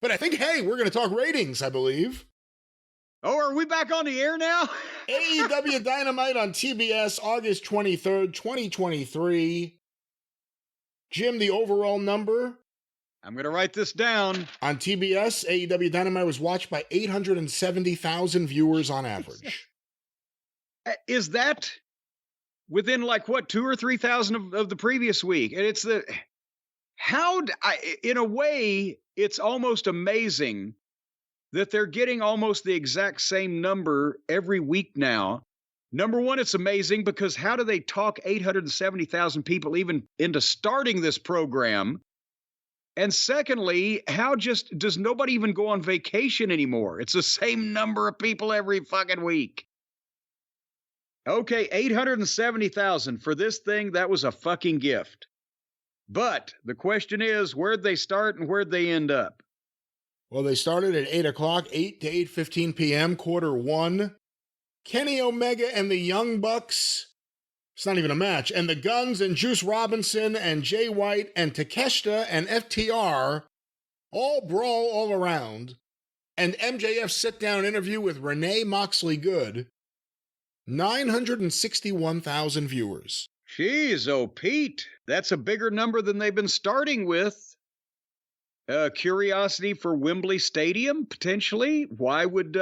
But I think, hey, we're going to talk ratings, I believe. Oh, are we back on the air now? AEW Dynamite on TBS, August 23rd, 2023. Jim, the overall number? I'm going to write this down. On TBS, AEW Dynamite was watched by 870,000 viewers on average. Is that within like what, 2,000 or 3,000 of the previous week? And it's in a way, it's almost amazing that they're getting almost the exact same number every week now. Number one, it's amazing because how do they talk 870,000 people even into starting this program? And secondly, how does nobody even go on vacation anymore? It's the same number of people every fucking week. Okay, 870,000 for this thing, that was a fucking gift. But the question is, where'd they start and where'd they end up? Well, they started at 8 o'clock, 8 to 8:15 p.m., quarter one. Kenny Omega and the Young Bucks, it's not even a match, and the Guns and Juice Robinson and Jay White and Takeshita and FTR all brawl all around. And MJF's sit-down interview with Renee Moxley Good, 961,000 viewers. Jeez, oh, Pete, that's a bigger number than they've been starting with. Curiosity for Wembley Stadium, potentially? Why would,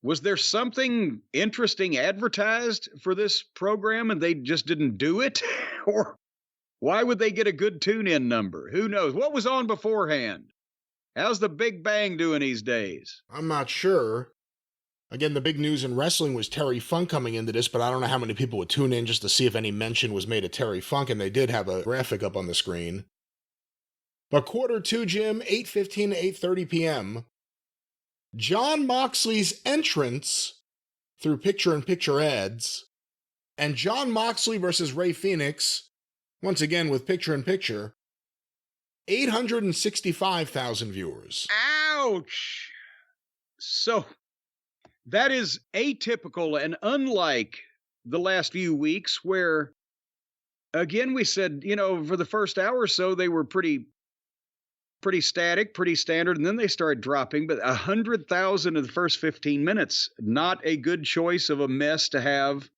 was there something interesting advertised for this program and they just didn't do it? Or why would they get a good tune-in number? Who knows? What was on beforehand? How's the Big Bang doing these days? I'm not sure. Again, the big news in wrestling was Terry Funk coming into this, but I don't know how many people would tune in just to see if any mention was made of Terry Funk, and they did have a graphic up on the screen. But quarter two, Jim, 8:15 to 8:30 p.m., Jon Moxley's entrance through picture-in-picture ads, and Jon Moxley versus Rey Fenix, once again with picture-in-picture, 865,000 viewers. Ouch! So, that is atypical and unlike the last few weeks where, again, we said, for the first hour or so, they were pretty static, pretty standard, and then they started dropping, but 100,000 in the first 15 minutes, not a good choice of a mess to have,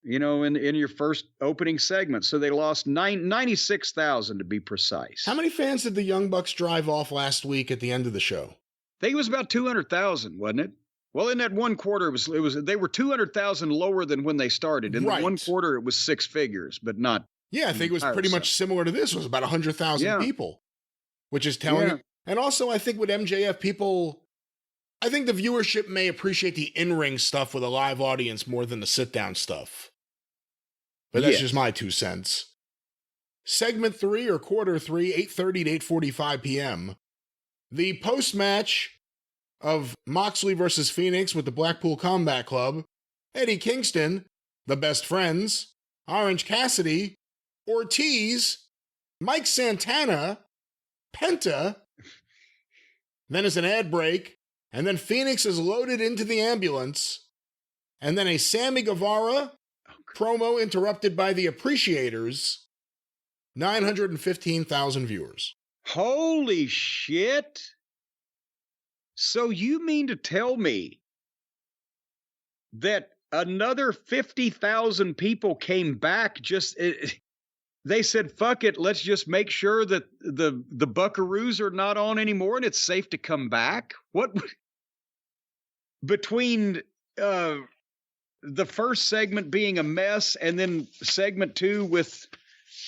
in your first opening segment. So they lost 96,000 to be precise. How many fans did the Young Bucks drive off last week at the end of the show? I think it was about 200,000, wasn't it? Well, in that one quarter, it was they were 200,000 lower than when they started. In the one quarter, it was six figures, but not. Yeah, I think it was pretty much similar to this. It was about 100,000 people, which is telling. Yeah. And also, I think with MJF, I think the viewership may appreciate the in-ring stuff with a live audience more than the sit-down stuff. But that's just my 2 cents. Segment 3 or quarter 3, 8:30 to 8:45 p.m. The post-match of Moxley versus Phoenix with the Blackpool Combat Club, Eddie Kingston, the Best Friends, Orange Cassidy, Ortiz, Mike Santana, Penta. Then is an ad break, and then Phoenix is loaded into the ambulance, and then a Sammy Guevara promo interrupted by the Appreciators, 915,000 viewers. Holy shit. So you mean to tell me that another 50,000 people came back they said, fuck it, let's just make sure that the Buckaroos are not on anymore and it's safe to come back? What? Between the first segment being a mess and then segment 2 with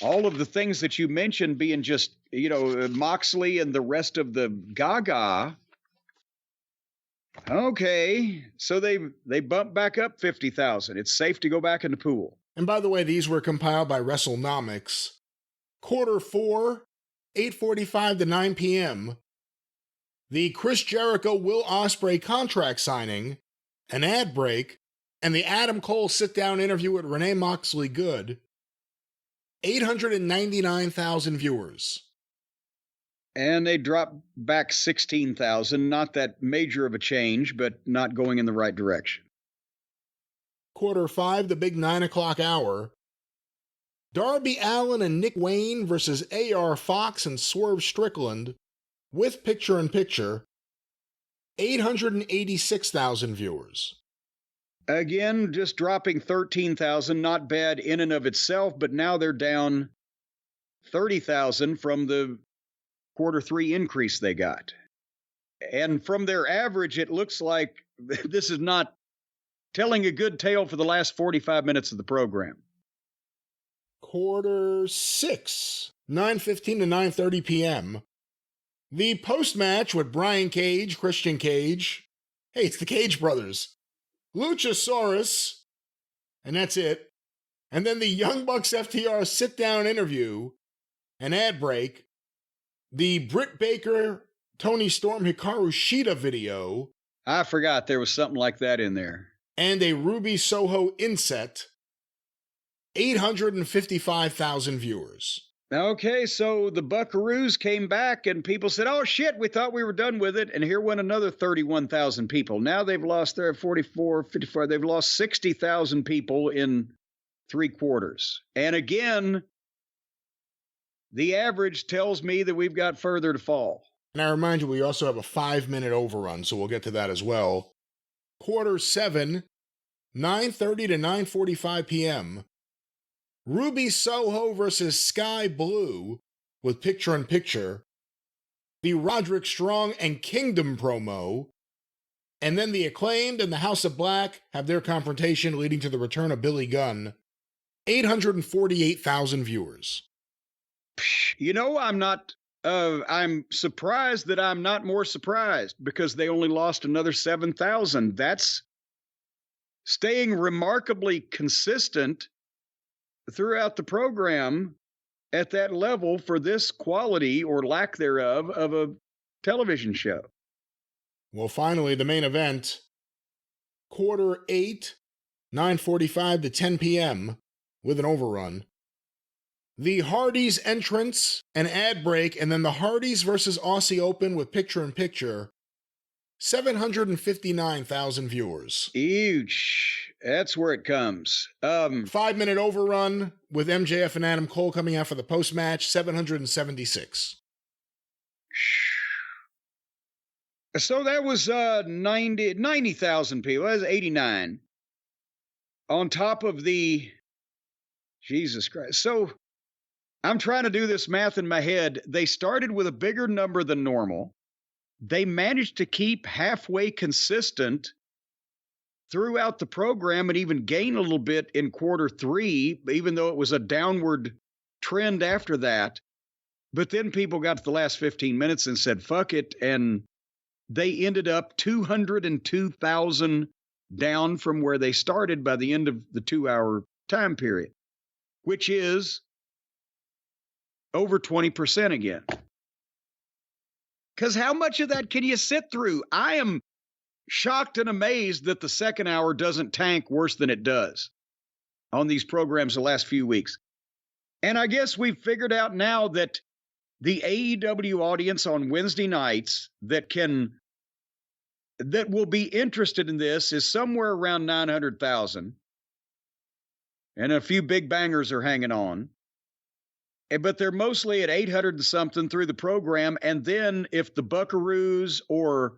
all of the things that you mentioned being just, Moxley and the rest of the Gaga. Okay, so they bumped back up 50,000. It's safe to go back in the pool. And by the way, these were compiled by WrestleNomics. Quarter 4, 8:45 to 9 p.m. The Chris Jericho-Will Ospreay contract signing, an ad break, and the Adam Cole sit-down interview with Renee Moxley Good, 899,000 viewers. And they dropped back 16,000. Not that major of a change, but not going in the right direction. Quarter 5, the big 9 o'clock hour. Darby Allin and Nick Wayne versus A.R. Fox and Swerve Strickland with picture-in-picture, 886,000 viewers. Again, just dropping 13,000, not bad in and of itself, but now they're down 30,000 from the Q3 increase they got. And from their average, it looks like this is not telling a good tale for the last 45 minutes of the program. Q6, 9:15 to 9:30 p.m. The post-match with Brian Cage, Christian Cage. Hey, it's the Cage brothers. Luchasaurus. And that's it. And then the Young Bucks FTR sit-down interview, an ad break, the Britt Baker, Tony Storm, Hikaru Shida video. I forgot there was something like that in there. And a Ruby Soho inset. 855,000 viewers. Okay, so the Buckaroos came back and people said, oh shit, we thought we were done with it. And here went another 31,000 people. Now they've lost their 44, 55, they've lost 60,000 people in 3 quarters. And again, the average tells me that we've got further to fall. And I remind you, we also have a 5-minute overrun, so we'll get to that as well. Q7, 9:30 to 9:45 p.m. Ruby Soho versus Sky Blue with picture-in-picture. The Roderick Strong and Kingdom promo. And then the Acclaimed and the House of Black have their confrontation leading to the return of Billy Gunn. 848,000 viewers. You know, I'm surprised that I'm not more surprised because they only lost another 7,000. That's staying remarkably consistent throughout the program at that level for this quality or lack thereof of a television show. Well, finally, the main event, Q8, 9:45 to 10 p.m. with an overrun. The Hardys entrance, an ad break, and then the Hardys versus Aussie Open with picture-in-picture. 759,000 viewers. Huge. That's where it comes. 5-minute overrun with MJF and Adam Cole coming out for the post-match, 776. So that was 90,000 people. That was 89. On top of the... Jesus Christ. So I'm trying to do this math in my head. They started with a bigger number than normal. They managed to keep halfway consistent throughout the program and even gain a little bit in Q3, even though it was a downward trend after that. But then people got to the last 15 minutes and said, fuck it. And they ended up 202,000 down from where they started by the end of the 2-hour time period, which is over 20% again. Because how much of that can you sit through? I am shocked and amazed that the second hour doesn't tank worse than it does on these programs the last few weeks. And I guess we've figured out now that the AEW audience on Wednesday nights that will be interested in this is somewhere around 900,000. And a few big bangers are hanging on. But they're mostly at 800 and something through the program. And then if the Buckaroos or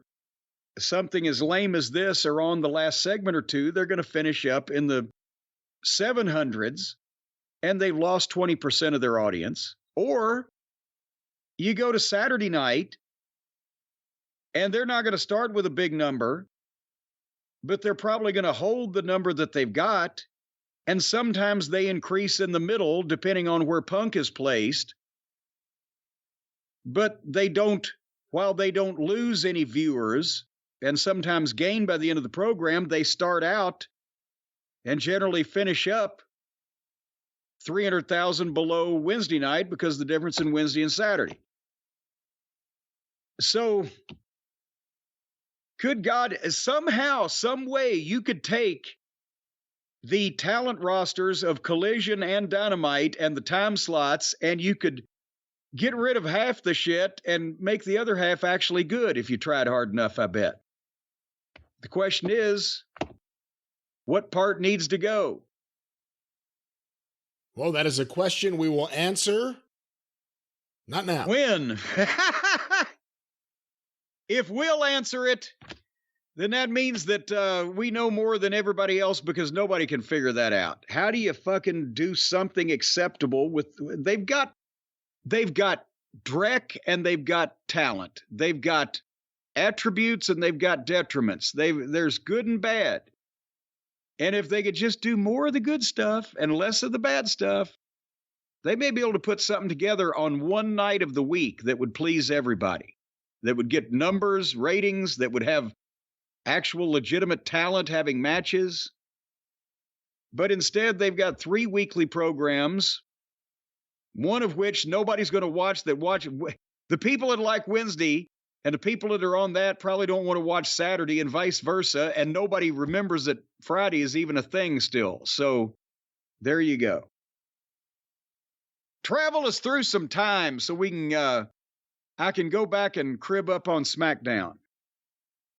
something as lame as this are on the last segment or two, they're going to finish up in the 700s. And they've lost 20% of their audience. Or you go to Saturday night and they're not going to start with a big number, but they're probably going to hold the number that they've got. And sometimes they increase in the middle, depending on where Punk is placed. But they don't, while they don't lose any viewers and sometimes gain by the end of the program, they start out and generally finish up 300,000 below Wednesday night because of the difference in Wednesday and Saturday. So, good God, somehow, some way you could take the talent rosters of Collision and Dynamite and the time slots, and you could get rid of half the shit and make the other half actually good if you tried hard enough, I bet. The question is, what part needs to go? Well, that is a question we will answer not now. When? If we'll answer it, then that means that we know more than everybody else because nobody can figure that out. How do you fucking do something acceptable with they've got Drek and they've got talent. They've got attributes and they've got detriments. There's good and bad. And if they could just do more of the good stuff and less of the bad stuff, they may be able to put something together on one night of the week that would please everybody, that would get numbers, ratings, that would have actual legitimate talent having matches. But instead, they've got 3 weekly programs, one of which nobody's going to watch. The people that like Wednesday and the people that are on that probably don't want to watch Saturday and vice versa. And nobody remembers that Friday is even a thing still. So there you go. Travel us through some time so we can, I can go back and crib up on SmackDown.